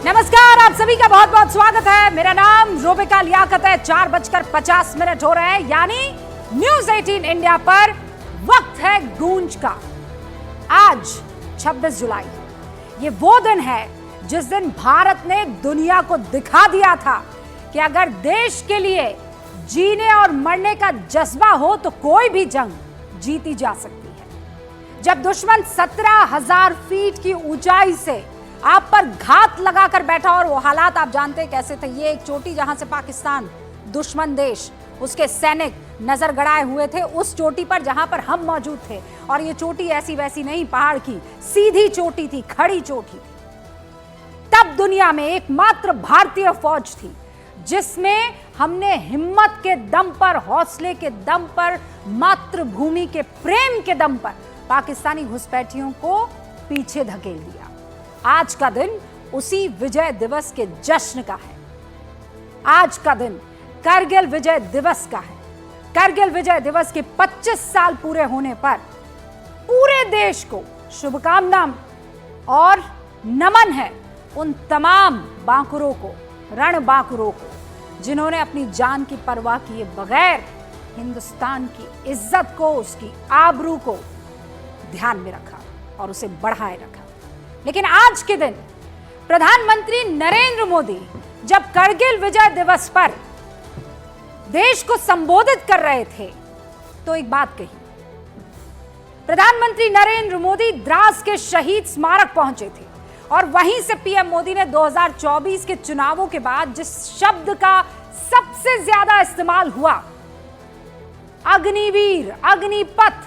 नमस्कार, आप सभी का बहुत बहुत स्वागत है। मेरा नाम रोबिका लियाकत है। 4:50 हो रहे हैं, यानी न्यूज 18 इंडिया पर वक्त है गूंज का। आज 26 जुलाई, ये वो दिन है जिस दिन भारत ने दुनिया को दिखा दिया था कि अगर देश के लिए जीने और मरने का जज्बा हो तो कोई भी जंग जीती जा सकती है। जब दुश्मन 17,000 फीट की ऊंचाई से आप पर घात लगाकर बैठा, और वो हालात आप जानते हैं कैसे थे। ये एक चोटी जहां से पाकिस्तान, दुश्मन देश, उसके सैनिक नजर गड़ाए हुए थे, उस चोटी पर जहां पर हम मौजूद थे। और ये चोटी ऐसी वैसी नहीं, पहाड़ की सीधी चोटी थी, खड़ी चोटी। तब दुनिया में एकमात्र भारतीय फौज थी जिसमें हमने हिम्मत के दम पर, हौसले के दम पर, मातृभूमि के प्रेम के दम पर पाकिस्तानी घुसपैठियों को पीछे धकेल दिया। आज का दिन उसी विजय दिवस के जश्न का है। आज का दिन कारगिल विजय दिवस का है। कारगिल विजय दिवस के 25 साल पूरे होने पर पूरे देश को शुभकामना और नमन है उन तमाम बांकुरों को, रण बांकुरों को, जिन्होंने अपनी जान की परवाह किए बगैर हिंदुस्तान की इज्जत को, उसकी आबरू को ध्यान में रखा और उसे बढ़ाए रखा। लेकिन आज के दिन प्रधानमंत्री नरेंद्र मोदी जब कारगिल विजय दिवस पर देश को संबोधित कर रहे थे तो एक बात कही। प्रधानमंत्री नरेंद्र मोदी द्रास के शहीद स्मारक पहुंचे थे और वहीं से पीएम मोदी ने 2024 के चुनावों के बाद जिस शब्द का सबसे ज्यादा इस्तेमाल हुआ, अग्निवीर, अग्निपथ,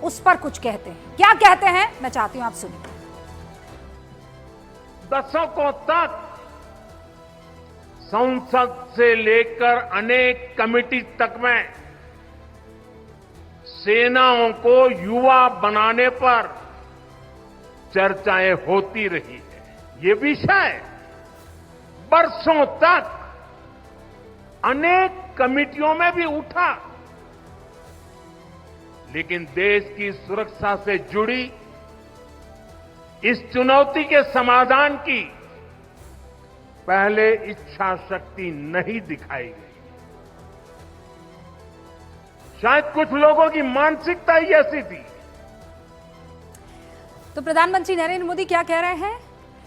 उस पर कुछ कहते हैं। क्या कहते हैं, मैं चाहती हूं आप सुनिए। दशकों तक संसद से लेकर अनेक कमेटी तक में सेनाओं को युवा बनाने पर चर्चाएं होती रही है। ये विषय बरसों तक अनेक कमेटियों में भी उठा, लेकिन देश की सुरक्षा से जुड़ी इस चुनौती के समाधान की पहले इच्छा शक्ति नहीं दिखाई गई। शायद कुछ लोगों की मानसिकता ही ऐसी थी। तो प्रधानमंत्री नरेंद्र मोदी क्या कह रहे हैं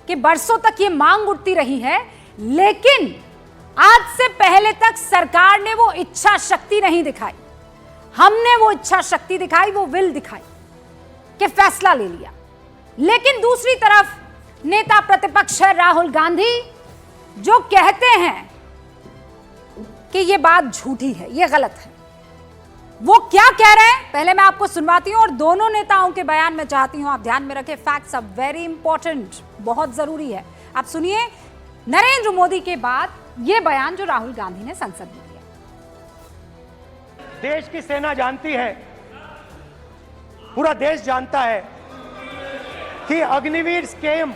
कि बरसों तक ये मांग उठती रही है, लेकिन आज से पहले तक सरकार ने वो इच्छा शक्ति नहीं दिखाई। हमने वो इच्छा शक्ति दिखाई, वो विल दिखाई कि फैसला ले लिया। लेकिन दूसरी तरफ नेता प्रतिपक्ष है राहुल गांधी, जो कहते हैं कि ये बात झूठी है, ये गलत है। वो क्या कह रहे हैं पहले मैं आपको सुनवाती हूं, और दोनों नेताओं के बयान में चाहती हूं आप ध्यान में रखें। फैक्ट्स आर वेरी इंपॉर्टेंट, बहुत जरूरी है। आप सुनिए नरेंद्र मोदी के बाद ये बयान जो राहुल गांधी ने संसद में दिया। देश की सेना जानती है, पूरा देश जानता है कि अग्निवीर स्कीम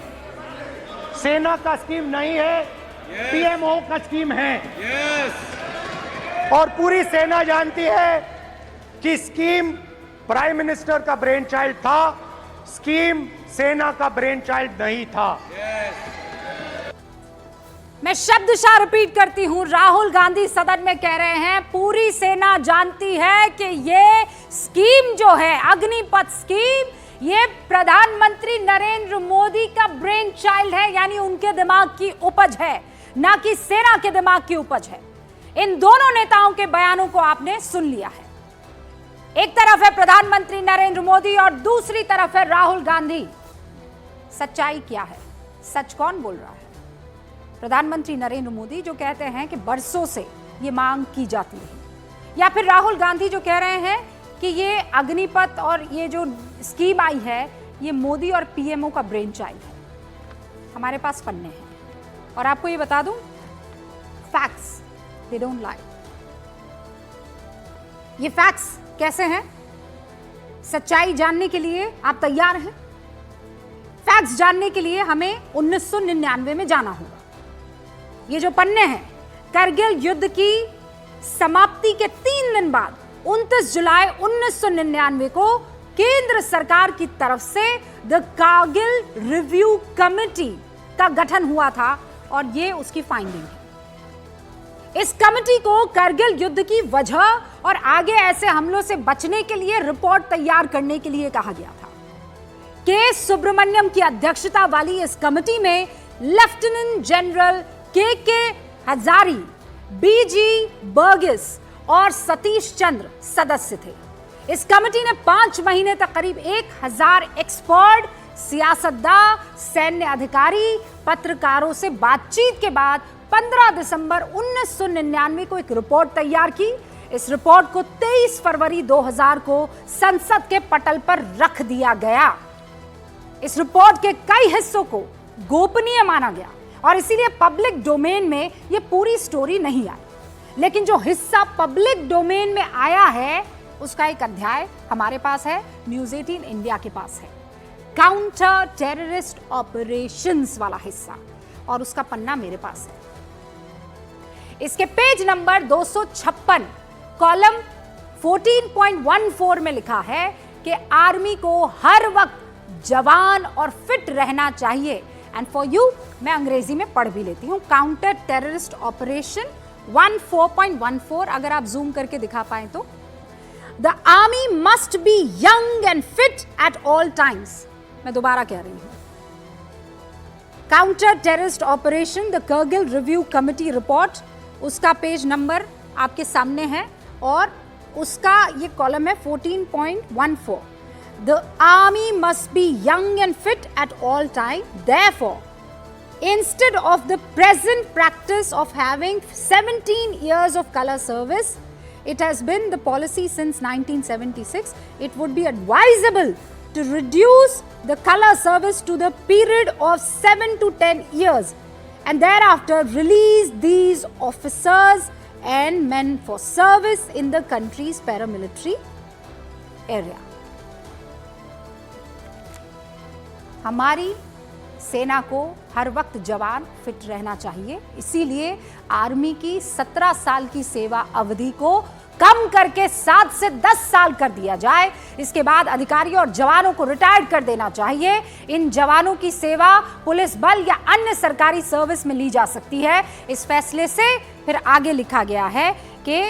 सेना का स्कीम नहीं है, पीएमओ का स्कीम है। और पूरी सेना जानती है कि स्कीम प्राइम मिनिस्टर का ब्रेन चाइल्ड था, स्कीम सेना का ब्रेन चाइल्ड नहीं था। मैं शब्दशः रिपीट करती हूं, राहुल गांधी सदन में कह रहे हैं पूरी सेना जानती है कि ये स्कीम जो है, अग्निपथ स्कीम, ये प्रधानमंत्री नरेंद्र मोदी का ब्रेन चाइल्ड है, यानी उनके दिमाग की उपज है, ना कि सेना के दिमाग की उपज है। इन दोनों नेताओं के बयानों को आपने सुन लिया है। एक तरफ है प्रधानमंत्री नरेंद्र मोदी और दूसरी तरफ है राहुल गांधी। सच्चाई क्या है, सच कौन बोल रहा है? प्रधानमंत्री नरेंद्र मोदी जो कहते हैं कि बरसों से ये मांग की जाती है, या फिर राहुल गांधी जो कह रहे हैं कि ये अग्निपथ और ये जो स्कीम आई है ये मोदी और पीएमओ का ब्रेन चाइल्ड है। हमारे पास पन्ने हैं और आपको ये बता दूं, फैक्ट्स दे डोंट लाई। ये फैक्ट्स कैसे हैं? सच्चाई जानने के लिए आप तैयार हैं? फैक्ट्स जानने के लिए हमें 1999 में जाना होगा। ये जो पन्ने हैं, कारगिल युद्ध की समाप्ति के 3 दिन बाद 29 जुलाई 1999 को केंद्र सरकार की तरफ से द कारगिल रिव्यू कमेटी का गठन हुआ था और ये उसकी फाइंडिंग है। इस कमेटी को करगिल युद्ध की वजह और आगे ऐसे हमलों से बचने के लिए रिपोर्ट तैयार करने के लिए कहा गया था। के सुब्रमण्यम की अध्यक्षता वाली इस कमेटी में लेफ्टिनेंट जनरल के हजारी, बीजी बर्गिस और सतीश चंद्र सदस्य थे। इस कमेटी ने 5 महीने तक करीब 1000 एक्सपर्ट, सियासतदान, सैन्य अधिकारी, पत्रकारों से बातचीत के बाद 15 दिसंबर 1999 को एक रिपोर्ट तैयार की। इस रिपोर्ट को 23 फरवरी 2000 को संसद के पटल पर रख दिया गया। इस रिपोर्ट के कई हिस्सों को गोपनीय माना गया और इसीलिए पब्लिक डोमेन में यह पूरी स्टोरी नहीं आई। लेकिन जो हिस्सा पब्लिक डोमेन में आया है उसका एक अध्याय हमारे पास है, न्यूज़ 18 इंडिया के पास है, काउंटर टेररिस्ट ऑपरेशंस वाला हिस्सा, और उसका पन्ना मेरे पास है। इसके पेज नंबर 256 कॉलम 14.14 में लिखा है कि आर्मी को हर वक्त जवान और फिट रहना चाहिए। एंड फॉर यू मैं अंग्रेजी में पढ़ भी लेती हूं। काउंटर टेररिस्ट ऑपरेशन 14.14 अगर आप जूम करके दिखा पाए तो, the army must be young and fit at all times. मैं दोबारा कह रही हूं, counter terrorist operation the Kargil review committee report, उसका पेज नंबर आपके सामने है और उसका ये कॉलम है 14.14। The army must be young and fit at all time. Therefore, instead of the present practice of having 17 years of color service, it has been the policy since 1976. It would be advisable to reduce the color service to the period of 7 to 10 years and thereafter release these officers and men for service in the country's paramilitary area. हमारी सेना को हर वक्त जवान fit रहना चाहिए, इसीलिए army की 17 साल की सेवा अवधि को कम करके 7 से 10 साल कर दिया जाए। इसके बाद अधिकारियों और जवानों को रिटायर्ड कर देना चाहिए। इन जवानों की सेवा पुलिस बल या अन्य सरकारी सर्विस में ली जा सकती है। इस फैसले से फिर आगे लिखा गया है कि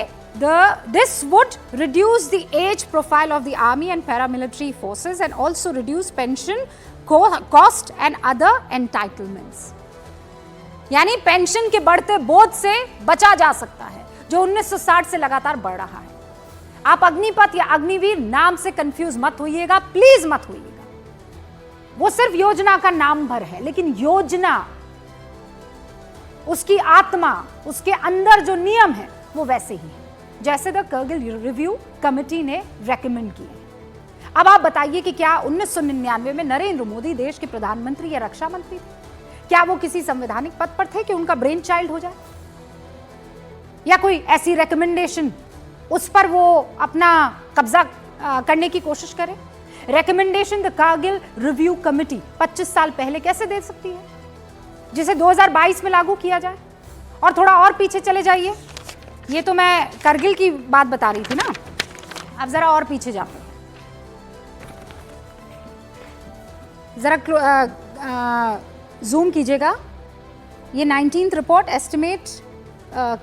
this would reduce the age profile of the army and paramilitary forces and also reduce pension cost and other entitlements. यानी पेंशन के बढ़ते बोझ से बचा जा सकता है जो 1960 से लगातार बढ़ रहा है। आप अग्निपथ या अग्निवीर नाम से कंफ्यूज मत होइएगा, प्लीज मत होइएगा। वो सिर्फ योजना का नाम भर है, लेकिन योजना, उसकी आत्मा, उसके अंदर जो नियम है वो वैसे ही है जैसे द करगिल रिव्यू कमेटी ने रेकमेंड किए। अब आप बताइए कि क्या 1999 में नरेंद्र मोदी देश के प्रधानमंत्री या रक्षा मंत्री थे? क्या वो किसी संवैधानिक पद पर थे कि उनका ब्रेन चाइल्ड हो जाए या कोई ऐसी रिकमेंडेशन उस पर वो अपना कब्जा करने की कोशिश करे? Recommendation the Kargil review committee 25 साल पहले कैसे दे सकती है, जिसे 2022 में लागू किया जाए? और थोड़ा और पीछे चले जाइए, ये तो मैं करगिल की बात बता रही थी ना, अब जरा और पीछे जाते हैं, जरा जूम कीजिएगा। ये 19th रिपोर्ट एस्टिमेट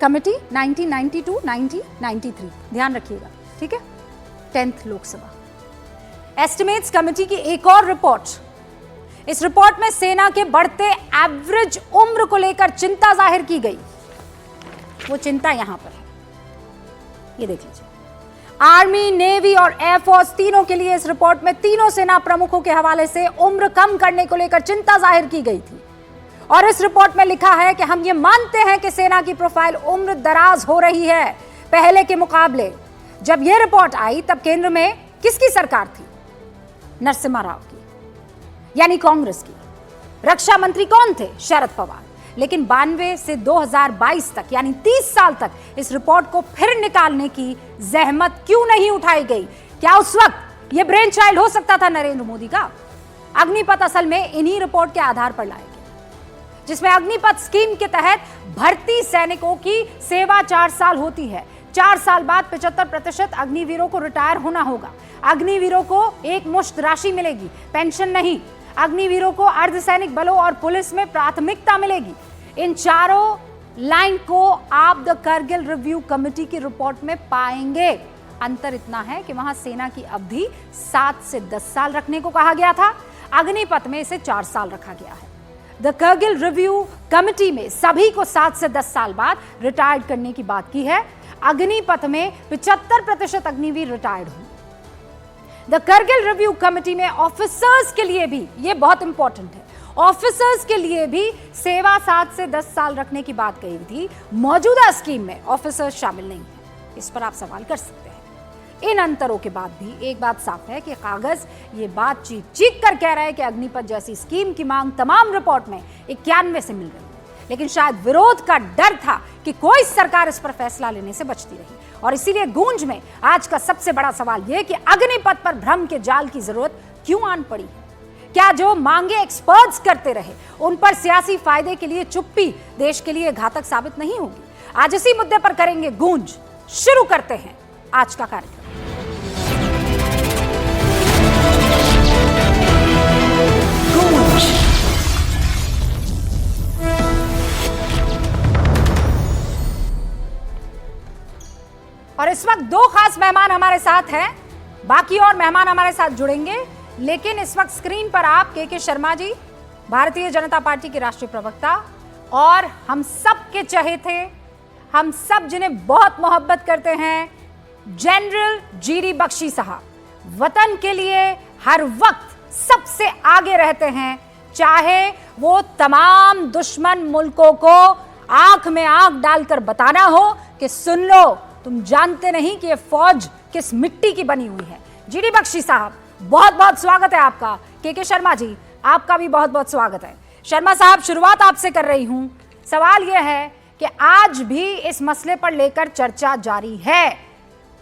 कमेटी 1992-1993, ध्यान रखिएगा, ठीक है। 10th लोकसभा एस्टिमेट्स कमेटी की एक और रिपोर्ट। इस रिपोर्ट में सेना के बढ़ते एवरेज उम्र को लेकर चिंता जाहिर की गई। वो चिंता यहां पर है, ये देख लीजिए। आर्मी, नेवी और एयरफोर्स तीनों के लिए इस रिपोर्ट में तीनों सेना प्रमुखों के हवाले से उम्र कम करने को लेकर चिंता जाहिर की गई थी। और इस रिपोर्ट में लिखा है कि हम ये मानते हैं कि सेना की प्रोफाइल उम्र दराज हो रही है पहले के मुकाबले। जब यह रिपोर्ट आई तब केंद्र में किसकी सरकार थी? नरसिम्हा राव की, यानी कांग्रेस की। रक्षा मंत्री कौन थे? शरद पवार। लेकिन 92 से 2022 तक यानी 30 साल तक इस रिपोर्ट को फिर निकालने की जहमत क्यों नहीं उठाई गई? क्या उस वक्त यह ब्रेन चाइल्ड हो सकता था नरेंद्र मोदी का? अग्निपथ असल में इन्हीं रिपोर्ट के आधार पर लाया गया, जिसमें अग्निपथ स्कीम के तहत भर्ती सैनिकों की सेवा 4 साल होती है। 4 साल बाद 75% अग्निवीरों को रिटायर होना होगा। अग्निवीरों को एक मुश्त राशि मिलेगी, पेंशन नहीं। अग्निवीरों को अर्धसैनिक बलों और पुलिस में प्राथमिकता मिलेगी। इन चारों लाइन को आप द करगिल रिव्यू कमेटी की रिपोर्ट में पाएंगे। अंतर इतना है कि वहां सेना की अवधि 7 से 10 साल रखने को कहा गया था, अग्निपथ में इसे 4 साल रखा गया है। द करगिल रिव्यू कमेटी में सभी को 7 से 10 साल बाद रिटायर्ड करने की बात की है। अग्निपथ में 75% अग्निवीर रिटायर्ड हुए। द करगिल रिव्यू कमेटी में ऑफिसर्स के लिए भी, ये बहुत इंपॉर्टेंट है, ऑफिसर्स के लिए भी सेवा 7 से 10 साल रखने की बात कही थी। मौजूदा स्कीम में ऑफिसर्स शामिल नहीं है। इस पर आप सवाल कर सकते हैं। इन अंतरों के बाद भी एक बात साफ है कि कागज ये बात चीख कर कह रहा है कि अग्निपथ जैसी स्कीम की मांग तमाम रिपोर्ट में 91 से मिल रही है, लेकिन शायद विरोध का डर था कि कोई सरकार इस पर फैसला लेने से बचती रही। और इसीलिए गूंज में आज का सबसे बड़ा सवाल यह कि अग्निपथ पर भ्रम के जाल की जरूरत क्यों आन पड़ी है? क्या जो मांगे एक्सपर्ट्स करते रहे उन पर सियासी फायदे के लिए चुप्पी देश के लिए घातक साबित नहीं होगी? आज इसी मुद्दे पर करेंगे गूंज। शुरू करते हैं आज का कार्यक्रम। और इस वक्त 2 खास मेहमान हमारे साथ हैं, बाकी और मेहमान हमारे साथ जुड़ेंगे, लेकिन इस वक्त स्क्रीन पर आप के शर्मा जी, भारतीय जनता पार्टी के राष्ट्रीय प्रवक्ता और हम सब के चहेते, हम सब जिन्हें बहुत मोहब्बत करते हैं, जनरल जीडी बख्शी साहब, वतन के लिए हर वक्त सबसे आगे रहते हैं, चाहे वो तमाम दुश्मन मुल्कों को आंख में आंख डालकर बताना हो कि सुन लो, तुम जानते नहीं कि ये फौज किस मिट्टी की बनी हुई है। जीडी बख्शी साहब, बहुत बहुत स्वागत है आपका। के शर्मा जी, आपका भी बहुत बहुत स्वागत है। शर्मा साहब, शुरुआत आपसे कर रही हूं। सवाल यह है कि आज भी इस मसले पर लेकर चर्चा जारी है।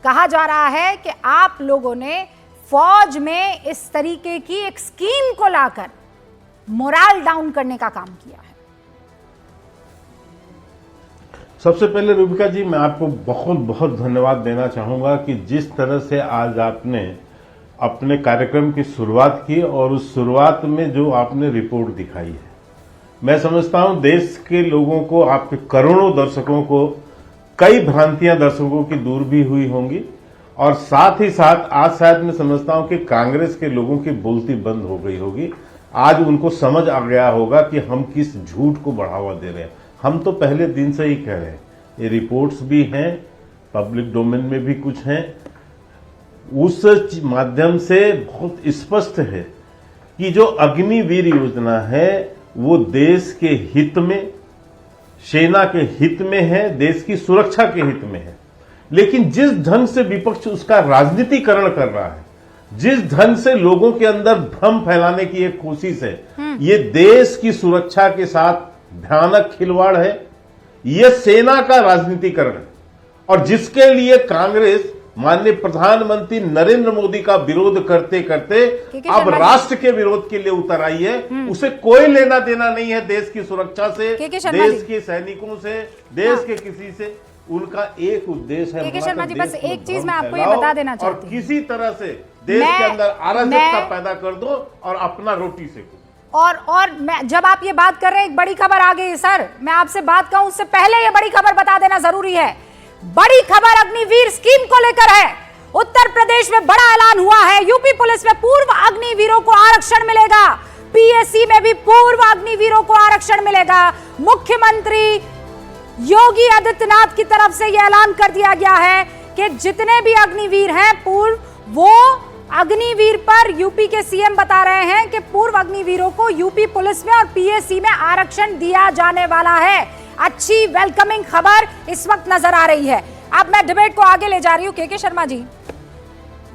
कहा जा रहा है कि आप लोगों ने फौज में इस तरीके की एक स्कीम को लाकर मोरल डाउन करने का काम किया है। सबसे पहले रूबिका जी, मैं आपको बहुत बहुत धन्यवाद देना चाहूंगा कि जिस तरह से आज आपने अपने कार्यक्रम की शुरुआत की और उस शुरुआत में जो आपने रिपोर्ट दिखाई है, मैं समझता हूं देश के लोगों को, आपके करोड़ों दर्शकों को कई भ्रांतियां दर्शकों की दूर भी हुई होंगी और साथ ही साथ आज शायद मैं समझता हूं कि कांग्रेस के लोगों की बोलती बंद हो गई होगी। आज उनको समझ आ गया होगा कि हम किस झूठ को बढ़ावा दे रहे हैं। हम तो पहले दिन से ही कह रहे हैं, ये रिपोर्ट्स भी हैं, पब्लिक डोमेन में भी कुछ हैं, उस माध्यम से बहुत स्पष्ट है कि जो अग्निवीर योजना है वो देश के हित में, सेना के हित में है, देश की सुरक्षा के हित में है। लेकिन जिस ढंग से विपक्ष उसका राजनीतिकरण कर रहा है, जिस ढंग से लोगों के अंदर भ्रम फैलाने की एक कोशिश है, ये देश की सुरक्षा के साथ भयानक खिलवाड़ है। यह सेना का राजनीतिकरण है और जिसके लिए कांग्रेस माननीय प्रधानमंत्री नरेंद्र मोदी का विरोध करते करते अब राष्ट्र के विरोध के लिए उतर आई है। उसे कोई लेना देना नहीं है देश की सुरक्षा से, देश के सैनिकों से, देश के किसी से। उनका एक उद्देश्य है, शर्मा जी, बस एक चीज मैं आपको ये बता देना चाहती हूं, और किसी तरह से देश के अंदर अराजकता पैदा कर दो और अपना रोटी सेको। और मैं, जब आप ये बात कर रहे हैं, एक बड़ी खबर आ गई है सर। मैं आपसे बात कहूं उससे पहले ये बड़ी खबर बता देना जरूरी है। बड़ी खबर अग्निवीर स्कीम को लेकर है। उत्तर प्रदेश में बड़ा ऐलान हुआ है। यूपी पुलिस में पूर्व अग्निवीरों को आरक्षण मिलेगा, पीएससी में भी पूर्व अग्निवीरों को आरक्षण मिलेगा। मुख्यमंत्री योगी आदित्यनाथ की तरफ से यह ऐलान कर दिया गया है कि जितने भी अग्निवीर हैं पूर्व, वो अग्निवीर पर यूपी के सीएम बता रहे हैं कि पूर्व अग्निवीरों को यूपी पुलिस में और पीएससी में आरक्षण दिया जाने वाला है। अच्छी वेलकमिंग खबर इस वक्त नजर आ रही है। अब मैं डिबेट को आगे ले जा रही हूं। के शर्मा जी,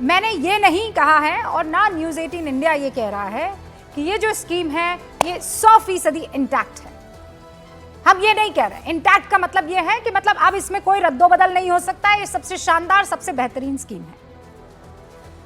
मैंने ये नहीं कहा है और ना न्यूज 18 इंडिया ये कह रहा है कि ये जो स्कीम है ये 100% इंटैक्ट है। हम ये नहीं कह रहे। इंटैक्ट का मतलब ये है कि मतलब अब इसमें कोई रद्दोबदल नहीं हो सकता। ये सबसे शानदार, सबसे बेहतरीन स्कीम है।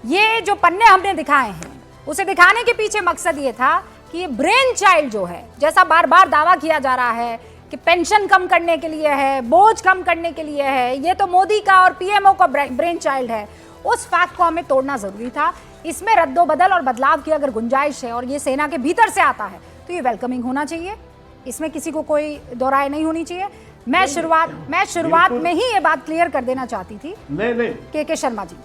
ये जो पन्ने हमने दिखाए हैं उसे दिखाने के पीछे मकसद ये था कि ये ब्रेन चाइल्ड जो है, जैसा बार बार दावा किया जा रहा है कि पेंशन कम करने के लिए है, बोझ कम करने के लिए है, ये तो मोदी का और पीएमओ का ब्रेन चाइल्ड है, उस फैक्ट को हमें तोड़ना जरूरी था। इसमें रद्दोबदल और बदलाव की अगर गुंजाइश है और ये सेना के भीतर से आता है तो ये वेलकमिंग होना चाहिए, इसमें किसी को कोई दो राय नहीं होनी चाहिए। मैं शुरुआत में ही ये बात क्लियर कर देना चाहती थी। नहीं के शर्मा जी,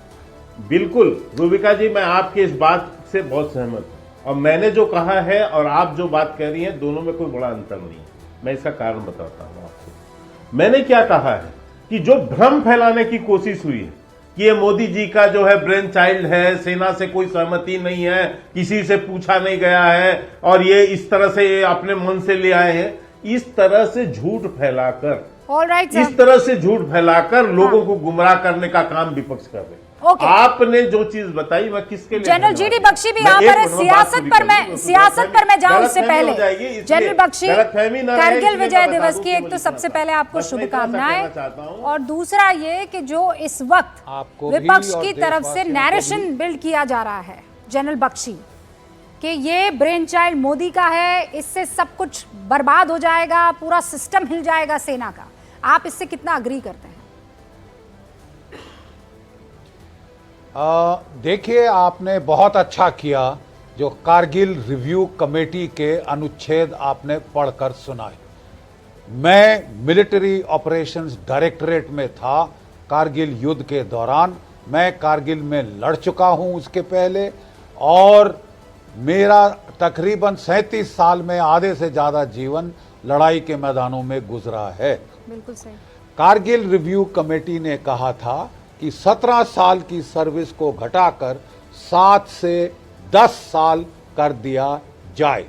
बिल्कुल रूबिका जी, मैं आपकी इस बात से बहुत सहमत हूं और मैंने जो कहा है और आप जो बात कह रही हैं दोनों में कोई बड़ा अंतर नहीं है। मैं इसका कारण बताता हूं आपको। मैंने क्या कहा है कि जो भ्रम फैलाने की कोशिश हुई है कि ये मोदी जी का जो है ब्रेन चाइल्ड है, सेना से कोई सहमति नहीं है, किसी से पूछा नहीं गया है और ये इस तरह से ये अपने मन से ले आए हैं, इस तरह से झूठ फैलाकर इस तरह से झूठ फैलाकर लोगों को गुमराह करने का काम विपक्ष कर रहे हैं। आपने जो चीज बताई मैं किसके लिए, जनरल जीडी बख्शी भी यहाँ पर है। सियासत पर मैं जाऊं उससे पहले जनरल बख्शी, कारगिल विजय दिवस की एक तो सबसे पहले आपको शुभकामनाएं और दूसरा ये कि जो इस वक्त विपक्ष की तरफ से नैरेशन बिल्ड किया जा रहा है जनरल बख्शी कि ये ब्रेन चाइल्ड मोदी का है, इससे सब कुछ बर्बाद हो जाएगा, पूरा सिस्टम हिल जाएगा सेना का, आप इससे कितना अग्री करते हैं? देखिए, आपने बहुत अच्छा किया जो कारगिल रिव्यू कमेटी के अनुच्छेद आपने पढ़कर सुनाए। मैं मिलिट्री ऑपरेशंस डायरेक्टरेट में था कारगिल युद्ध के दौरान, मैं कारगिल में लड़ चुका हूं उसके पहले और मेरा तकरीबन 37 साल में आधे से ज्यादा जीवन लड़ाई के मैदानों में गुजरा है। बिल्कुल सही। कारगिल रिव्यू कमेटी ने कहा था कि 17 साल की सर्विस को घटाकर 7 से 10 साल कर दिया जाए।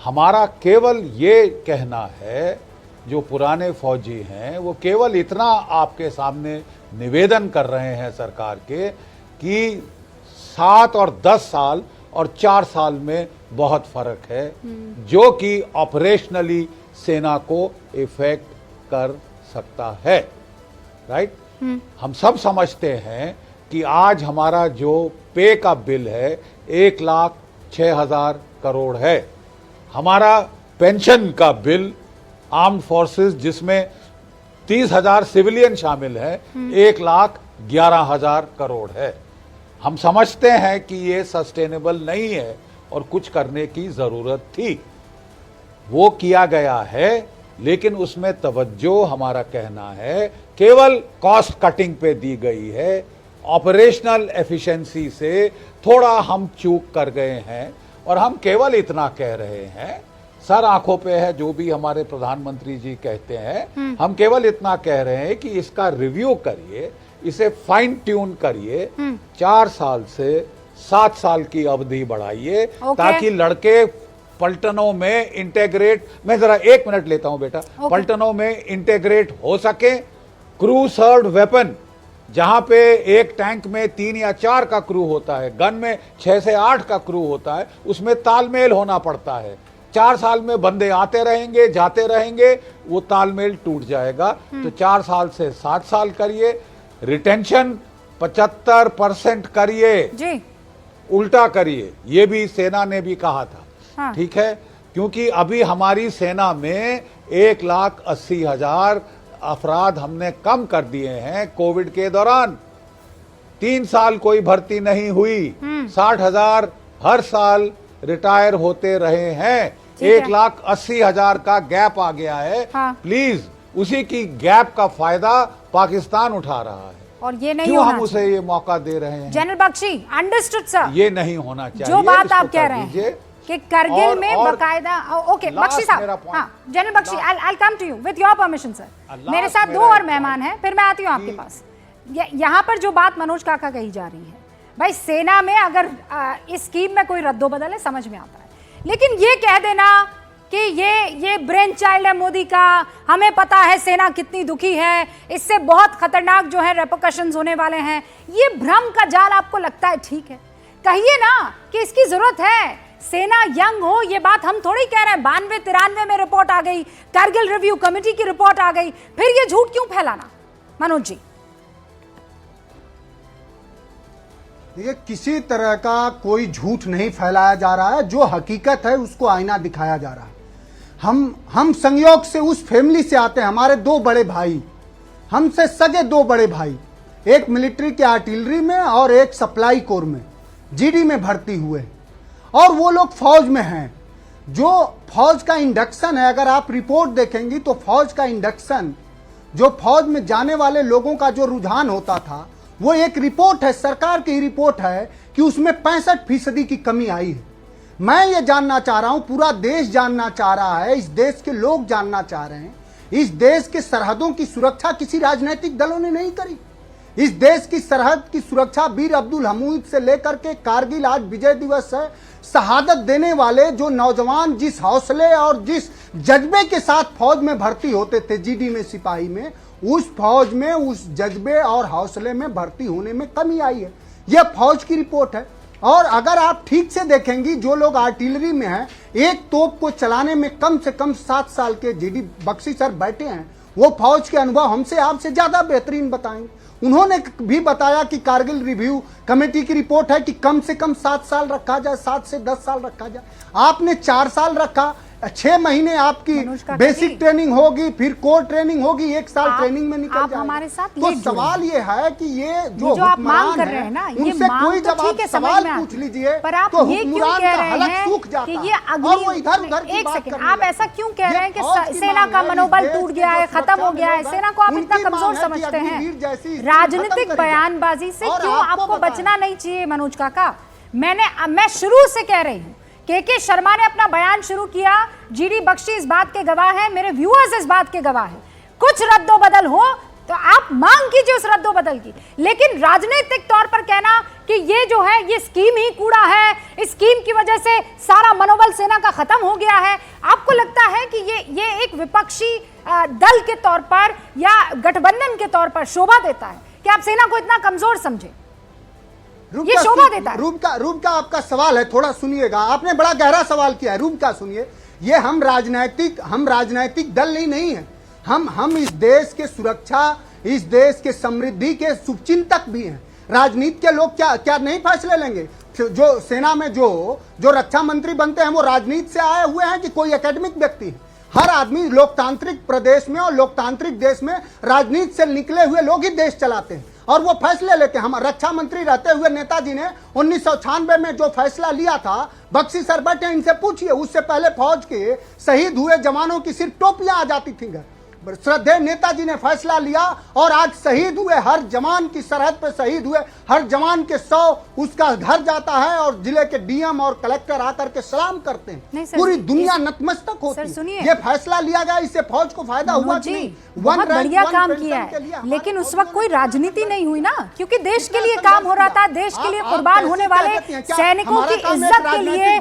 हमारा केवल ये कहना है, जो पुराने फौजी हैं वो केवल इतना आपके सामने निवेदन कर रहे हैं सरकार के कि 7 और 10 साल और 4 साल में बहुत फर्क है, जो कि ऑपरेशनली सेना को इफेक्ट कर सकता है। राइट? हम सब समझते हैं कि आज हमारा जो पे का बिल है 1,06,000 करोड़ है। हमारा पेंशन का बिल आर्म्ड फोर्सेस जिसमें 30,000 सिविलियन शामिल है 1,11,000 करोड़ है। हम समझते हैं कि ये सस्टेनेबल नहीं है और कुछ करने की जरूरत थी, वो किया गया है, लेकिन उसमें तवज्जो हमारा कहना है केवल कॉस्ट कटिंग पे दी गई है। ऑपरेशनल एफिशिएंसी से थोड़ा हम चूक कर गए हैं और हम केवल इतना कह रहे हैं, सर आंखों पे है जो भी हमारे प्रधानमंत्री जी कहते हैं, हम केवल इतना कह रहे हैं कि इसका रिव्यू करिए, इसे फाइन ट्यून करिए, 4 साल से 7 साल की अवधि बढ़ाइए ताकि लड़के पलटनों में इंटेग्रेट, मैं जरा 1 मिनट लेता हूं बेटा, पलटनों में इंटेग्रेट हो सके। क्रू सर्व्ड वेपन, जहां पे एक टैंक में 3 या 4 का क्रू होता है, गन में 6 से 8 का क्रू होता है, उसमें तालमेल होना पड़ता है। 4 साल में बंदे आते रहेंगे जाते रहेंगे, वो तालमेल टूट जाएगा। तो 4 साल से 7 साल करिए, रिटेंशन 75% करिए जी, उल्टा करिए, ये भी सेना ने भी कहा था। हाँ। ठीक है, क्योंकि अभी हमारी सेना में 1,80,000 अफराद हमने कम कर दिए हैं कोविड के दौरान। 3 साल कोई भर्ती नहीं हुई, 60,000 हर साल रिटायर होते रहे हैं, 1,80,000 का गैप आ गया है। हाँ। प्लीज उसी की गैप का फायदा पाकिस्तान उठा रहा है और ये नहीं क्यों हम उसे ये मौका दे रहे हैं? जनरल बख्शी, अंडरस्टूड सर, ये नहीं होना चाहिए। जो बात आप कह रहे हैं कि करगिल में बकायदा, ओके बख्शी साहब, हाँ general Bakshi, I come to you with your permission sir. मेरे साथ 2 और मेहमान हैं, फिर मैं आती हूँ आपके पास। यहाँ पर जो बात मनोज काका कही जा रही है, भाई सेना में अगर इस स्कीम में कोई रद्दोबदल है समझ में आता है, लेकिन ये कह देना कि ये ब्रेन चाइल्ड है मोदी का, हमें पता है सेना कितनी दुखी है, इससे बहुत खतरनाक जो है रेपरकशंस होने वाले हैं, ये भ्रम का जाल आपको लगता है ठीक है? कहिए ना कि इसकी जरूरत है, सेना यंग हो, ये बात हम थोड़ी कह रहे हैं। 92-93 में रिपोर्ट आ गई, कारगिल रिव्यू कमेटी की रिपोर्ट आ गई, फिर ये झूठ क्यों फैलाना? मनोज जी, देखिए, किसी तरह का कोई झूठ नहीं फैलाया जा रहा है, जो हकीकत है उसको आईना दिखाया जा रहा है। हम संयोग से उस फैमिली से आते हैं, हमारे 2 बड़े भाई, हमसे सगे 2 बड़े भाई, एक मिलिट्री के आर्टिलरी में और एक सप्लाई कोर में, जीडी में भर्ती हुए और वो लोग फौज में हैं। जो फौज का इंडक्शन है, अगर आप रिपोर्ट देखेंगी तो फौज का इंडक्शन, जो फौज में जाने वाले लोगों का जो रुझान होता था, वो एक रिपोर्ट है, सरकार की रिपोर्ट है कि उसमें 65% की कमी आई है। मैं ये जानना चाह रहा हूं, पूरा देश जानना चाह रहा है, इस देश के लोग जानना चाह रहे हैं, इस देश के सरहदों की सुरक्षा किसी राजनीतिक दलों ने नहीं करी। इस देश की सरहद की सुरक्षा वीर अब्दुल हमीद से लेकर के कारगिल, आज विजय दिवस है, शहादत देने वाले जो नौजवान जिस हौसले और जिस जज्बे के साथ फौज में भर्ती होते थे, जीडी में, सिपाही में, उस फौज में उस जज्बे और हौसले में भर्ती होने में कमी आई है। यह फौज की रिपोर्ट है। और अगर आप ठीक से देखेंगी, जो लोग आर्टिलरी में हैं, एक तोप को चलाने में कम से कम 7 साल के जीडी बख्शी सर बैठे हैं, वो फौज के अनुभव हमसे आपसे ज्यादा बेहतरीन बताएंगे। उन्होंने भी बताया कि कारगिल रिव्यू कमेटी की रिपोर्ट है कि कम से कम 7 साल रखा जाए, 7 से 10 साल रखा जाए। आपने 4 साल रखा, 6 महीने आपकी बेसिक ट्रेनिंग होगी, फिर कोर ट्रेनिंग होगी, 1 साल ट्रेनिंग में निकल जाएगा। हमारे साथ तो सवाल ये है कि ये जो आप मांग कर रहे हैं ना, ये उनसे मांग कोई तो जब ठीक है, आप समझ सवाल में आता पूछ लीजिए, पर आप तो ये क्यों हुक्मरान कह का रहे हलक हैं सूख जाता कि ये है अगली, और वो इधर उधर की एक बात सेकंड, करने आप लगते ऐसा क्यों कह रहे हैं कि फौज की सेना मांग का है, मनोबल इस टूट देश गया के है, जो खत्म हो सुरक्षा गया है, लोग सेना को आप हैं, इतना उनकी कमजोर मांग है कि समझते अग्निवीर हैं। जैसी स्थिति राजनीतिक खत्म करी जाए। बयानबाजी से और क्यों आपको आपको बताएं। बचना नहीं चाहिए मनोज काका? मैं शुरू से कह रही हूं, के शर्मा ने अपना बयान शुरू किया, जीडी बख्शी इस बात के गवाह हैं, मेरे व्यूअर्स इस बात के गवाह हैं। कुछ रद्दोबदल हो तो आप मांग कीजिए उस रद्दोबदल की, लेकिन राजनीतिक तौर पर कहना कि ये जो है ये स्कीम ही कूड़ा है, इस स्कीम की वजह से सारा मनोबल सेना का खत्म हो गया है, आपको लगता है कि ये एक विपक्षी दल के तौर पर या गठबंधन के तौर पर शोभा देता है कि आप सेना को इतना कमजोर समझे? ये शोभा देता है। रूप का आपका सवाल है, थोड़ा सुनिएगा, आपने बड़ा गहरा सवाल किया है। रूप का सुनिए, ये हम राजनीतिक दल नहीं है, हम इस देश के सुरक्षा, इस देश के समृद्धि के शुभचिंतक भी हैं। राजनीति के लोग क्या नहीं फैसले लेंगे? जो सेना में जो रक्षा मंत्री बनते हैं वो राजनीति से आए हुए हैं कि कोई एकेडमिक व्यक्ति है? हर आदमी लोकतांत्रिक प्रदेश में और लोकतांत्रिक देश में राजनीति से निकले हुए लोग ही देश चलाते हैं और वो फैसले लेते हैं। हम रक्षा मंत्री रहते हुए नेताजी ने 1996 में जो फैसला लिया था, बख्शी सर बैठे, इनसे पूछिए, उससे पहले फौज के शहीद हुए जवानों की सिर्फ टोपियां आ जाती थी घर। श्रद्धेय नेताजी ने फैसला लिया और आज शहीद हुए हर जवान की, सरहद पे शहीद हुए हर जवान के 100 उसका घर जाता है और जिले के डीएम और कलेक्टर आकर के सलाम करते हैं। पूरी दुनिया नतमस्तक होती है। ये फैसला लिया गया, इससे फौज को फायदा हुआ कि नहीं? बहुत बढ़िया काम किया है, लेकिन उस वक्त कोई राजनीति नहीं हुई ना, क्योंकि देश के लिए काम हो रहा था, देश के लिए कुर्बान होने वाले सैनिकों की इज्जत के लिए,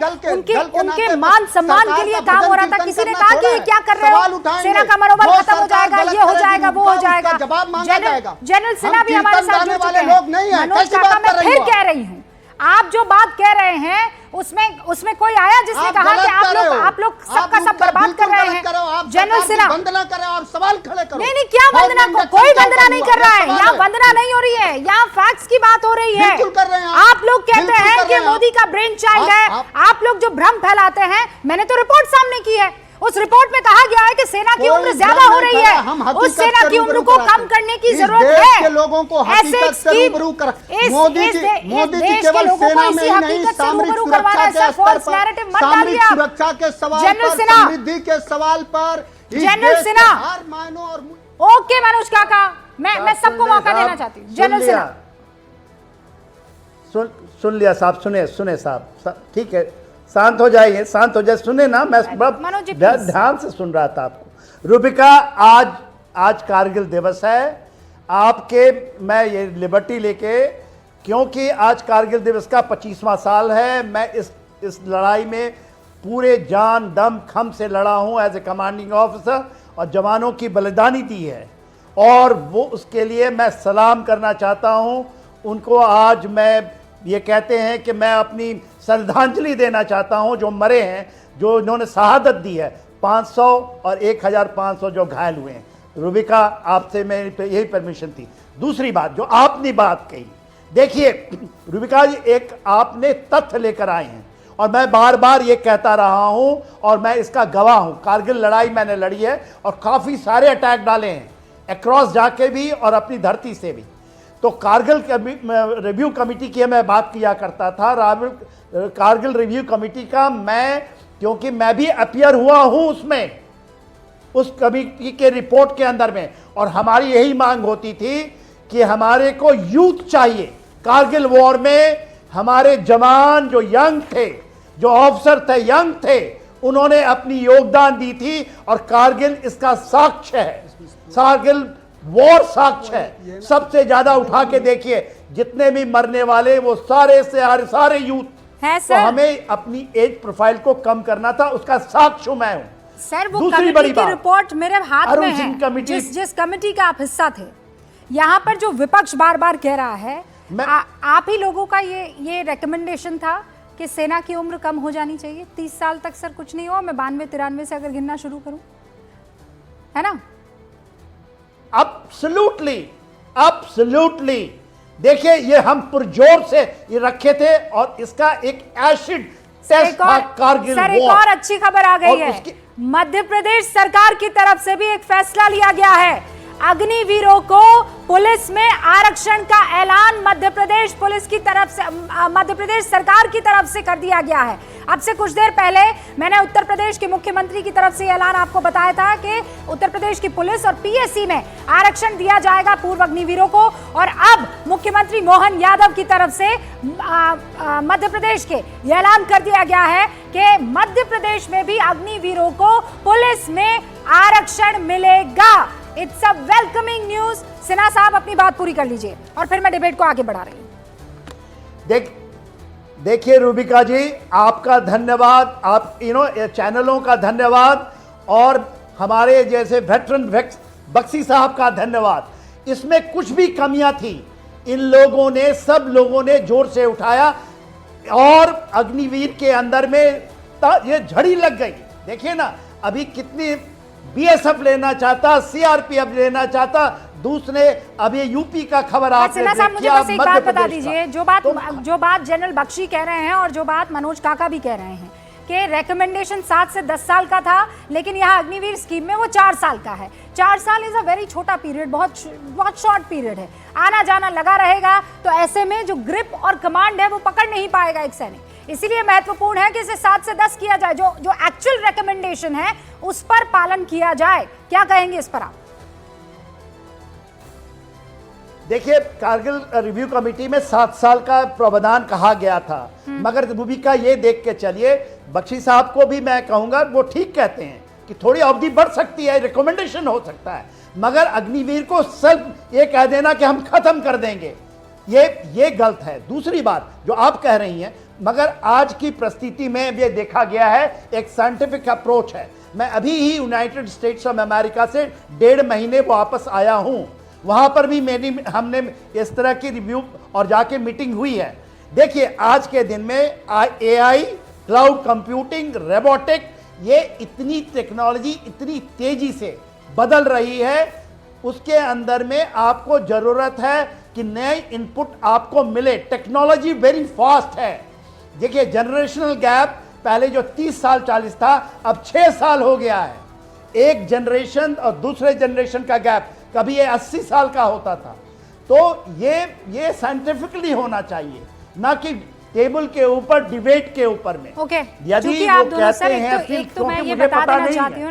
उनके मान सम्मान के लिए काम हो रहा था। किसी ने कहा कि ये क्या कर रहे हो, सेना का मनोबल खत्म हो जाएगा, ये हो जाएगा, वो हो जाएगा। जनरल सिन्हा भी हमारे साथ जुड़ चुके हैं। मनोज काका, मैं फिर कह रही हूँ, आप जो बात कह रहे हैं उसमें कोई आया जिसने कहा कि आप लोग सबका सब बर्बाद कर रहे हैं? जनरल सिन्हा, वंदना करें और सवाल खड़े करो। नहीं, क्या वंदना? कोई वंदना नहीं कर रहा है, यहाँ वंदना नहीं हो रही है, यहाँ फैक्ट्स की बात हो रही है। आप लोग कहते हैं कि मोदी का ब्रेन चाइल्ड है, आप लोग जो भ्रम फैलाते हैं, मैंने तो रिपोर्ट सामने की है, उस रिपोर्ट में कहा गया है कि सेना की उम्र ज्यादा हो रही है, उस सेना की उम्र को कम करने की जरूरत है। के लोगों को हकीकत से रूबरू कर, मोदी जी केवल सेना में ही नहीं, सामरिक सुरक्षा के स्तर पर, सामरिक सुरक्षा के सवाल पर, समृद्धि के सवाल पर, जनरल सिन्हा, हर मायनों और ओके मनोज काका, मैं सबको मौका देना चाहती हूँ। जनरल सिन्हा, सुन लिया साहब, सुने साहब, ठीक है, शांत हो जाइए, शांत हो जाए, सुने ना, मैं ध्यान से सुन रहा था आपको। रूबिका, आज कारगिल दिवस है आपके, मैं ये लिबर्टी लेके, क्योंकि आज कारगिल दिवस का 25वां साल है। मैं इस लड़ाई में पूरे जान दम खम से लड़ा हूं एज ए कमांडिंग ऑफिसर, और जवानों की बलिदानी दी है, और वो उसके लिए मैं सलाम करना चाहता हूं उनको। आज मैं ये कहते हैं कि मैं अपनी श्रद्धांजलि देना चाहता हूं जो मरे हैं, जो इन्होंने शहादत दी है, 500 और 1500 जो घायल हुए हैं। रूबिका, आपसे मेरी यही परमिशन थी। दूसरी बात जो आपने बात कही, देखिए रूबिका जी, एक आपने तथ्य लेकर आए हैं और मैं बार बार ये कहता रहा हूं और मैं इसका गवाह हूं। कारगिल लड़ाई मैंने लड़ी है और काफ़ी सारे अटैक डाले हैं, अक्रॉस जाके भी और अपनी धरती से भी। तो कारगिल रिव्यू कमेटी की मैं बात किया करता था। कारगिल रिव्यू कमेटी का क्योंकि मैं भी अपीयर हुआ हूं उसमें, उस कमेटी के रिपोर्ट के अंदर में, और हमारी यही मांग होती थी कि हमारे को यूथ चाहिए। कारगिल वॉर में हमारे जवान जो यंग थे, जो ऑफिसर थे यंग थे, उन्होंने अपनी योगदान दी थी, और कारगिल इसका साक्ष्य है। कारगिल वॉर साक्ष्य है। सबसे ज्यादा उठा के देखिए, जितने भी मरने वाले वो सारे यूथ है तो सर। हमें अपनी एज प्रोफाइल को कम करना था, उसका साक्ष्य मैं हूं। सर वो दूसरी कमेटी बड़ी की बात, रिपोर्ट मेरे हाथ अरुण में सिंह है, कमेटी- जिस कमेटी का आप हिस्सा थे। यहाँ पर जो विपक्ष बार बार कह रहा है, आप ही लोगों का ये रिकमेंडेशन था कि सेना की उम्र कम हो जानी चाहिए। 30 साल तक सर कुछ नहीं हुआ। मैं 92-93 से अगर गिनना शुरू करूं, है ना? एब्सोल्युटली देखिए, ये हम पुरजोर से ये रखे थे, और इसका एक एसिड टेस्ट था कारगिल सर, एक वॉर। और अच्छी खबर आ गई है। मध्य प्रदेश सरकार की तरफ से भी एक फैसला लिया गया है। अग्निवीरों को पुलिस में आरक्षण का ऐलान मध्य प्रदेश पुलिस की तरफ से, मध्य प्रदेश सरकार की तरफ से कर दिया गया है। अब से कुछ देर पहले मैंने उत्तर प्रदेश के मुख्यमंत्री की तरफ से ऐलान आपको बताया था कि उत्तर प्रदेश की पुलिस और पीएससी में आरक्षण दिया जाएगा पूर्व अग्निवीरों को। और अब मुख्यमंत्री मोहन यादव की तरफ से मध्य प्रदेश के ये ऐलान कर दिया गया है कि मध्य प्रदेश में भी अग्निवीरों को पुलिस में आरक्षण मिलेगा। It's a welcoming news. Sinha साहब अपनी बात पूरी कर लीजिए और फिर मैं डिबेट को आगे बढ़ा रही हूं। देखिए रूबिका जी, आपका धन्यवाद, आप चैनलों का धन्यवाद, और हमारे जैसे वेटरन बख्शी साहब का धन्यवाद। इसमें कुछ भी कमियां थी, इन लोगों ने, सब लोगों ने जोर से उठाया, और अग्निवीर के अंदर में ये झड़ी लग गई। देखिए ना, अभी कितनी बीएसएफ लेना चाहता, सीआरपीएफ लेना चाहता, दूसरे अभी यूपी का खबर आपने सिन्हा साहब, मुझे बस एक बात बता दीजिए, जो बात जनरल बख्शी कह रहे हैं और जो बात मनोज काका भी कह रहे हैं कि रेकमेंडेशन 7 से 10 साल का था, लेकिन यहाँ अग्निवीर स्कीम में वो 4 साल का है। 4 साल इज अ वेरी छोटा पीरियड, बहुत शॉर्ट पीरियड है। आना जाना लगा रहेगा, तो ऐसे में जो ग्रिप और कमांड है वो पकड़ नहीं पाएगा एक सैनिक। इसीलिए महत्वपूर्ण है कि इसे 7 से 10 किया जाए, जो एक्चुअल रेकमेंडेशन है उस पर पालन किया जाए। क्या कहेंगे इस पर आप? देखिए, कारगिल रिव्यू कमेटी में 7 साल का प्रावधान कहा गया था, मगर भूमिका ये देख के चलिए, बख्शी साहब को भी मैं कहूंगा, वो ठीक कहते हैं कि थोड़ी अवधि बढ़ सकती है, रिकमेंडेशन हो सकता है, मगर अग्निवीर को सिर्फ ये कह देना कि हम खत्म कर देंगे, ये गलत है। दूसरी बात जो आप कह रही हैं, मगर आज की परिस्थिति में ये देखा गया है, एक साइंटिफिक अप्रोच है। मैं अभी ही यूनाइटेड स्टेट्स ऑफ अमेरिका से 1.5 महीने वापस आया हूं, वहां पर भी हमने इस तरह की रिव्यू और जाके मीटिंग हुई है। देखिए, आज के दिन में एआई, क्लाउड कंप्यूटिंग, रोबोटिक, ये इतनी टेक्नोलॉजी इतनी तेजी से बदल रही है, उसके अंदर में आपको जरूरत है कि नए इनपुट आपको मिले। टेक्नोलॉजी वेरी फास्ट है। देखिए, जनरेशनल गैप पहले जो 30 साल 40 था, अब 6 साल हो गया है। एक जनरेशन और दूसरे जनरेशन का गैप, कभी ये 80 साल का होता था। तो ये साइंटिफिकली होना चाहिए, ना कि टेबल के ऊपर, डिबेट के ऊपर में। ओके, यदि आप वो दोनों सर, कहते हैं, एक तो मैं ये बता देना चाहती हूँ,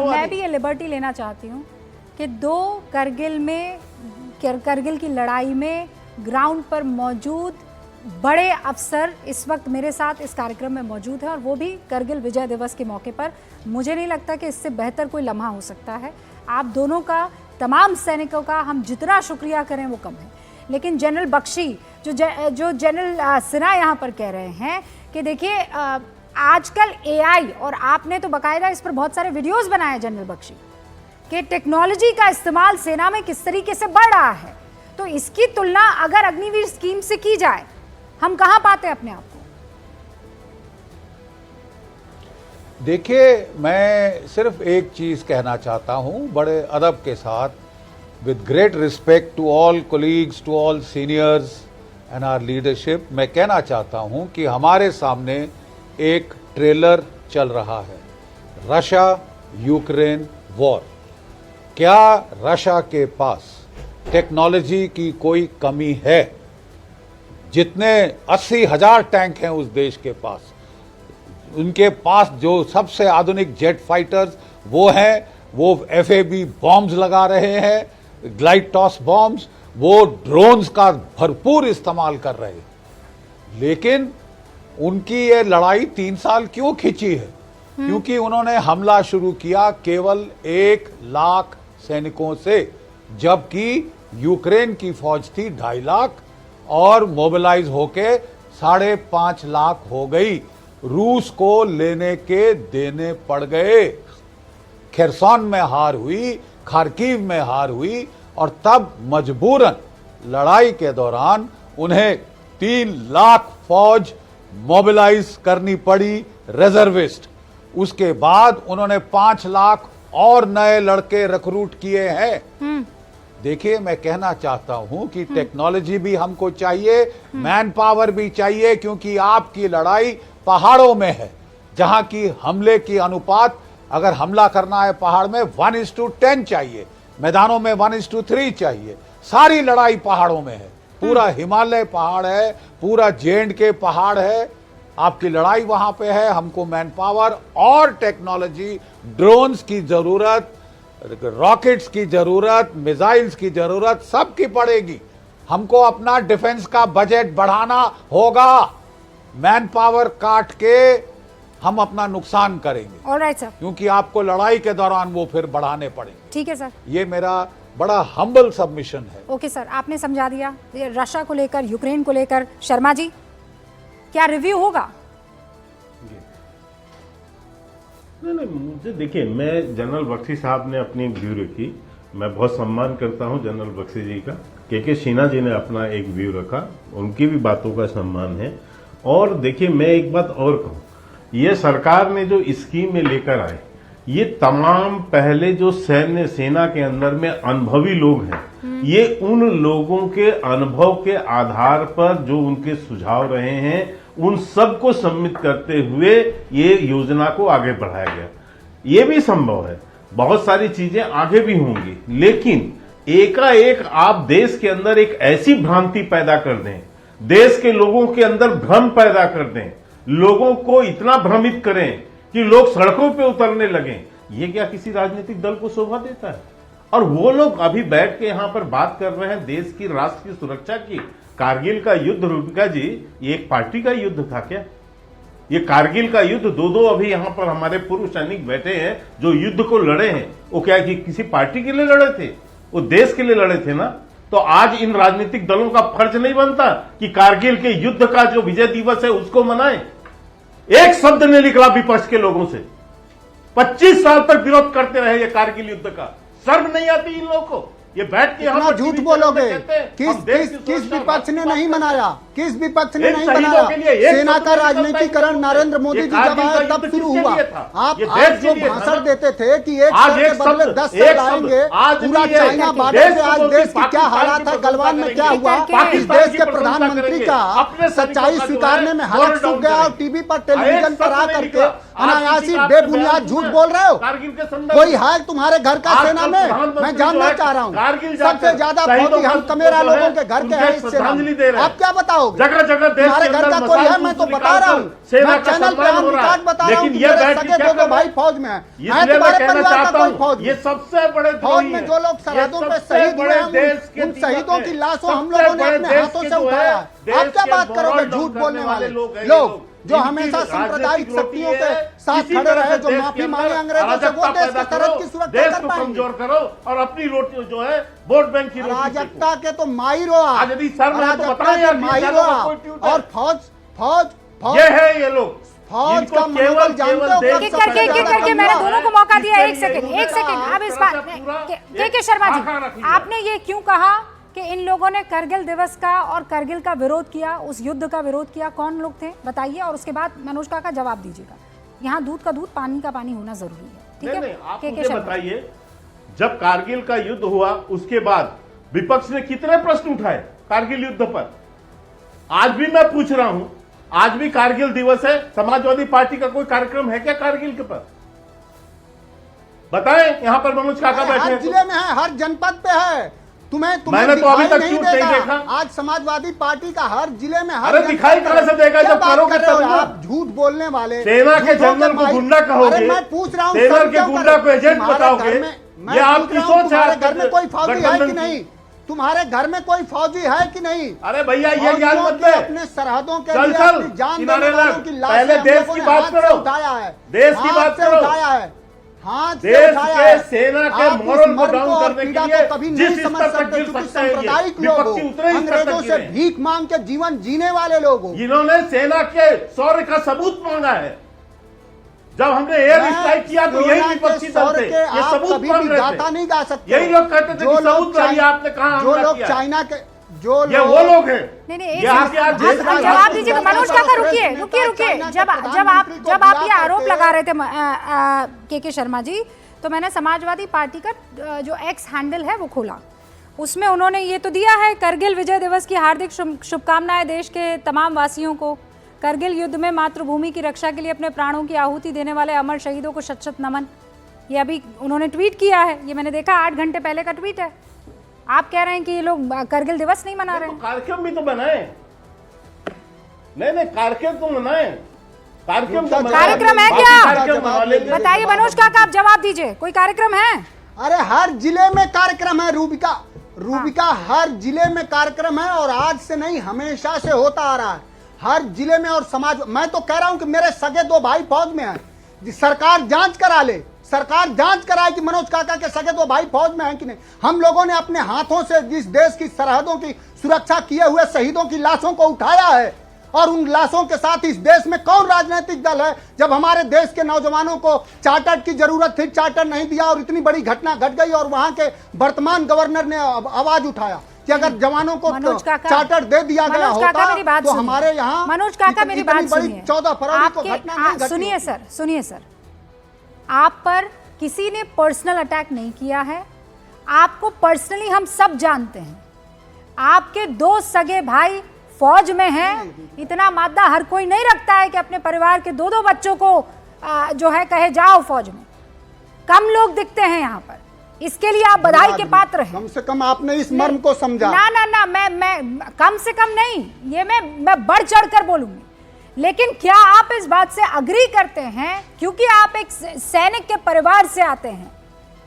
मैं भी ये लिबर्टी लेना चाहती हूँ कि करगिल की लड़ाई में ग्राउंड पर मौजूद बड़े अफसर इस वक्त मेरे साथ इस कार्यक्रम में मौजूद हैं, और वो भी करगिल विजय दिवस के मौके पर। मुझे नहीं लगता कि इससे बेहतर कोई लम्हा हो सकता है। आप दोनों का, तमाम सैनिकों का हम जितना शुक्रिया करें वो कम है। लेकिन जनरल बख्शी, जो जनरल सिन्हा यहाँ पर कह रहे हैं कि देखिए, आजकल एआई, और आपने तो बाकायदा इस पर बहुत सारे वीडियोस बनाए जनरल बख्शी, कि टेक्नोलॉजी का इस्तेमाल सेना में किस तरीके से बढ़ रहा है, तो इसकी तुलना अगर अग्निवीर स्कीम से की जाए, हम कहां पाते हैं अपने आप को? देखिए, मैं सिर्फ एक चीज कहना चाहता हूं, बड़े अदब के साथ, with great respect to all colleagues, to all seniors and our leadership, मैं कहना चाहता हूं कि हमारे सामने एक ट्रेलर चल रहा है, रशिया यूक्रेन वॉर। क्या रशिया के पास टेक्नोलॉजी की कोई कमी है। जितने 80,000 टैंक हैं उस देश के पास, उनके पास जो सबसे आधुनिक जेट फाइटर्स वो हैं, वो FAB बॉम्ब्स लगा रहे हैं, ग्लाइड टॉस बॉम्ब्स, वो ड्रोन्स का भरपूर इस्तेमाल कर रहे हैं। लेकिन उनकी ये लड़ाई 3 साल क्यों खिंची है? क्योंकि उन्होंने हमला शुरू किया केवल 1 लाख सैनिकों से, जबकि यूक्रेन की फौज थी 2.5 लाख और मोबिलाइज होके 5.5 लाख हो गई। रूस को लेने के देने पड़ गए। खेरसौन में हार हुई, खार्किव में हार हुई और तब मजबूरन लड़ाई के दौरान उन्हें 3 लाख फौज मोबिलाइज करनी पड़ी, रिजर्विस्ट। उसके बाद उन्होंने 5 लाख और नए लड़के रिक्रूट किए हैं। देखिए, मैं कहना चाहता हूं कि टेक्नोलॉजी भी हमको चाहिए, मैन पावर भी चाहिए, क्योंकि आपकी लड़ाई पहाड़ों में है, जहां की हमले की अनुपात, अगर हमला करना है पहाड़ में 1:10 चाहिए, मैदानों में 1:3 चाहिए। सारी लड़ाई पहाड़ों में है, पूरा हिमालय पहाड़ है, पूरा J&K पहाड़ है, आपकी लड़ाई वहां पे है। हमको मैन पावर और टेक्नोलॉजी, ड्रोन्स की जरूरत, रॉकेट्स की जरूरत, मिसाइल्स की जरूरत, सबकी पड़ेगी। हमको अपना डिफेंस का बजट बढ़ाना होगा। मैन पावर काट के हम अपना नुकसान करेंगे। ऑलराइट सर, क्योंकि आपको लड़ाई के दौरान वो फिर बढ़ाने पड़ेंगे। ठीक है सर, ये मेरा बड़ा हम्बल सबमिशन है। ओके सर, आपने समझा दिया। ये रशिया को लेकर, यूक्रेन को लेकर, शर्मा जी क्या रिव्यू होगा? नहीं, मुझे देखिए, मैं जनरल बख्शी साहब ने अपनी व्यू रखी, मैं बहुत सम्मान करता हूं जनरल बख्शी जी का। के सिन्हा जी ने अपना एक व्यू रखा, उनकी भी बातों का सम्मान है। और देखिए, मैं एक बात और कहूं, ये सरकार ने जो स्कीमें लेकर आए, ये तमाम पहले जो सैन्य सेना के अंदर में अनुभवी लोग हैं, ये उन लोगों के अनुभव के आधार पर जो उनके सुझाव रहे हैं, उन सबको सम्मिलित करते हुए ये योजना को आगे बढ़ाया गया। ये भी संभव है, बहुत सारी चीजें आगे भी होंगी, लेकिन एकाएक आप देश के अंदर एक ऐसी भ्रांति पैदा कर दें, देश के लोगों के अंदर भ्रम पैदा कर दें, लोगों को इतना भ्रमित करें कि लोग सड़कों पे उतरने लगें, ये क्या किसी राजनीतिक दल को शोभा देता है? और वो लोग अभी बैठ के यहां पर बात कर रहे हैं देश की, राष्ट्र की सुरक्षा की। कारगिल का युद्ध, रूबिका जी, ये एक पार्टी का युद्ध था क्या? ये कारगिल का युद्ध, दो अभी यहां पर हमारे पूर्व सैनिक बैठे हैं जो युद्ध को लड़े हैं, वो क्या कि किसी पार्टी के लिए लड़े थे? वो देश के लिए लड़े थे ना। तो आज इन राजनीतिक दलों का फर्ज नहीं बनता कि कारगिल के युद्ध का जो विजय दिवस है उसको मनाएं? एक शब्द नहीं निकला विपक्ष के लोगों से। 25 साल तक विरोध करते रहे ये कारगिल युद्ध का। शर्म नहीं आती इन लोगों को? ये बैठ के इतना झूठ बोलोगे? किस विपक्ष ने नहीं मनाया? किस विपक्ष ने नहीं मनाया? सेना का राजनीतिकरण नरेंद्र मोदी जी जब आए तब शुरू हुआ। आप आज जो भाषण देते थे कि एक साल के बदले 10 साल आएंगे, पूरा चाइना बॉर्डर से आज देश की क्या हालात है, गलवान में क्या हुआ, इस देश के प्रधानमंत्री का सच्चाई स्वीकारने में हालत सूख गया और टीवी पर, टेलीविजन पर आकर के अनायासी बेबुनियाद झूठ बोल रहे हो। कोई है तुम्हारे घर का सेना में? मैं जानना चाह रहा हूँ। सबसे ज्यादा फौजी हम कमेरा लोगों के घर के हैं इस सेना में। आप क्या बताओगे? जगह जगह तुम्हारे घर का कोई है? मैं तो बता रहा हूँ, मैं चैनल पे हम रिकॉर्ड बता रहा हूँ कि मेरे सगे दो भाई फौज में है। तुम्हारे परिवार का कोई फौज? ये सबसे बड़े फौज में जो लोग सरहदों पे शहीद हुए हैं, उन शहीदों की लाशों हम लोगों ने अपने हाथों से उठाया। आप क्या बात करोगे झूठ बोलने वाले लोग जो हमेशा सांप्रदायिक शक्तियों के साथ खड़े रहे, जो माफी मांगे अंग्रेजों से, वो देश के सरहद की सुरक्षा कर पाएंगे? कमजोर करो और अपनी रोटी जो है वोट बैंक की अराजकता के तो माहिर हो आप, आज यदि शर्म है तो बताएं यार, माहिर हो आप। और फौज ये है ये लोग फौज का मनोबल जानते हो? के मैंने दोनों को मौका दिया। एक सेकंड अब इस बात के शर्मा जी, आपने ये क्यों कहा कि इन लोगों ने करगिल दिवस का और करगिल का विरोध किया, उस युद्ध का विरोध किया? कौन लोग थे बताइए, और उसके बाद मनोज का जवाब दीजिएगा। यहाँ दूध का दूध, पानी का पानी होना जरूरी है, ठीक है? आप मुझे बताइए, जब कारगिल का युद्ध हुआ उसके बाद विपक्ष ने कितने प्रश्न उठाए कारगिल युद्ध पर? आज भी मैं पूछ रहा हूं, आज भी कारगिल दिवस है, समाजवादी पार्टी का कोई कार्यक्रम है क्या कारगिल के पर? बताएं। यहां पर मनोज काका बैठे हर जिले में है, हर जनपद पे है। मैंने तो अभी तक झूठ नहीं देखा। आज समाजवादी पार्टी का हर जिले में अरे दिखाई कहां से देगा जब करोगे तब ना। आप झूठ बोलने वाले, सेना के जनरल को गुंडा कहोगे, मैं पूछ रहा हूँ सेना के गुंडा को एजेंट बताओगे, ये आपकी सोच है। घर में कोई फौजी है कि नहीं? तुम्हारे घर में कोई फौजी है कि नहीं? अरे भैया ये ज्ञान मत दे, अपने सरहदों के चल लिए चल अपनी जान किनारे देने वालों लग। की लाशें पहले हम देश लोगों की ने बात हाथ से करो, उठाया है, देश की हाथ बात से करो। उठाया है, हाथ से देश उठाया के है। सेना के आप उस मोरल को मर्म डाउन और करने पीड़ा के लिए को कभी जिस नहीं समझ स्तर तक सकते, गिर क्योंकि सकते हैं ये सांप्रदायिक लोग हो, विपक्षी उतने ही स्तर अंग्रेजों तक से गिरे। भीख मांग के जीवन जीने वाले लोग हो। इन्होंने सेना के शौर्य का सबूत मांगा है। जब हमने एयर स्ट्राइक किया तो यही विपक्षी दल थे, ये सबूत मांग रहे गाता थे। नहीं गा सकते। यही लोग कहते थे कि सबूत लाइए, आपने कहा जो लोग चाइना के, जो ये वो लोग हैं। नहीं एक ये आप यार देश का जवाब दीजिएगा मनोज काका। रुकिए रुकिए रुकिए, जब आप ये आरोप लगा रहे थे के शर्मा जी, तो मैंने समाजवादी पार्टी का जो एक्स हैंडल है वो खोला, उसमें उन्होंने ये तो दिया है, करगिल विजय दिवस की हार्दिक शुभकामनाएं देश के तमाम वासियों को। करगिल युद्ध में मातृभूमि की रक्षा के लिए अपने प्राणों की आहुति देने वाले अमर शहीदों को शत शत नमन। ये अभी उन्होंने ट्वीट किया है, ये मैंने देखा 8 घंटे पहले का ट्वीट है। आप कह रहे हैं कि ये लोग करगिल दिवस नहीं मना रहे हैं? कार्यक्रम भी तो बनाए, नहीं कार्यक्रम तो मनाए, कार्यक्रम है क्या? बताइए मनोज काका, आप जवाब दीजिए, कोई कार्यक्रम है? अरे हर जिले में कार्यक्रम है रूबिका, हर जिले में कार्यक्रम है, और आज से नहीं हमेशा से होता आ रहा है हर जिले में। और समाज, मैं तो कह रहा हूं कि मेरे सगे 2 भाई फौज में हैं, सरकार जांच करा ले, सरकार जांच कराए कि मनोज काका के सगे 2 भाई फौज में हैं कि नहीं। हम लोगों ने अपने हाथों से जिस देश की सरहदों की सुरक्षा किए हुए शहीदों की लाशों को उठाया है, और उन लाशों के साथ इस देश में कौन राजनीतिक दल है? जब हमारे देश के नौजवानों को चार्टर की जरूरत थी, चार्टर नहीं दिया, और इतनी बड़ी घटना घट गई, और वहां के वर्तमान गवर्नर ने आवाज उठाया कि अगर जवानों को चार्टर दे दिया गया होता तो हमारे यहाँ मनोज काका मेरी बात सुनिए। 14 फरवरी को घटना नहीं घटी। सुनिए सर, आप पर किसी ने पर्सनल अटैक नहीं किया है, आपको पर्सनली हम सब जानते हैं। आपके 2 सगे भाई फौज में हैं, इतना मादा हर कोई नहीं रखता है कि अपने परिवार के 2-2 बच्चों को जो है कहे जाओ फौज में। कम लोग दिखते हैं यहाँ पर, इसके लिए आप बधाई के पात्र हैं। कम से कम आपने इस मर्म को समझा। ना मैं कम से कम नहीं, ये मैं बढ़ चढ़ कर बोलूंगी। लेकिन क्या आप इस बात से अग्री करते हैं, क्योंकि आप एक सैनिक के परिवार से आते हैं,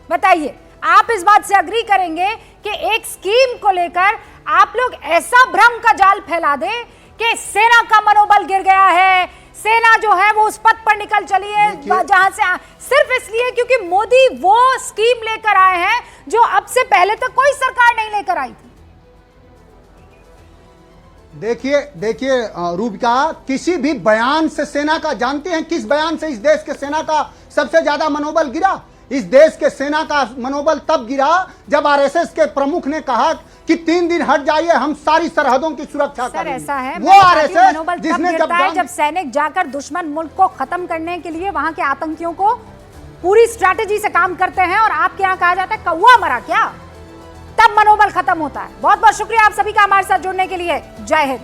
बताइए आप इस बात से अग्री करेंगे कि एक स्कीम को लेकर आप लोग ऐसा भ्रम का जाल फैला दे कि सेना का मनोबल गिर गया है, सेना जो है वो उस पथ पर निकल चली है जहां से सिर्फ इसलिए क्योंकि मोदी वो स्कीम लेकर आए हैं जो अब से पहले तक कोई सरकार नहीं लेकर आई थी। देखिए रूबिका, किसी भी बयान से सेना का, जानते हैं किस बयान से इस देश के सेना का सबसे ज्यादा मनोबल गिरा? इस देश के सेना का मनोबल तब गिरा जब आरएसएस के प्रमुख ने कहा कि 3 दिन हट जाइए, हम सारी सरहदों की सुरक्षा करेंगे। ऐसा है, वो आरएसएस मनोबल तब गिरता है जब सैनिक जाकर दुश्मन मुल्क को खत्म करने के लिए वहां के आतंकियों को पूरी स्ट्रैटेजी से काम करते हैं, और आपके यहाँ कहा जाता है कौवा मरा क्या, तब मनोबल खत्म होता है। बहुत बहुत शुक्रिया आप सभी का हमारे साथ जुड़ने के लिए। जय हिंद।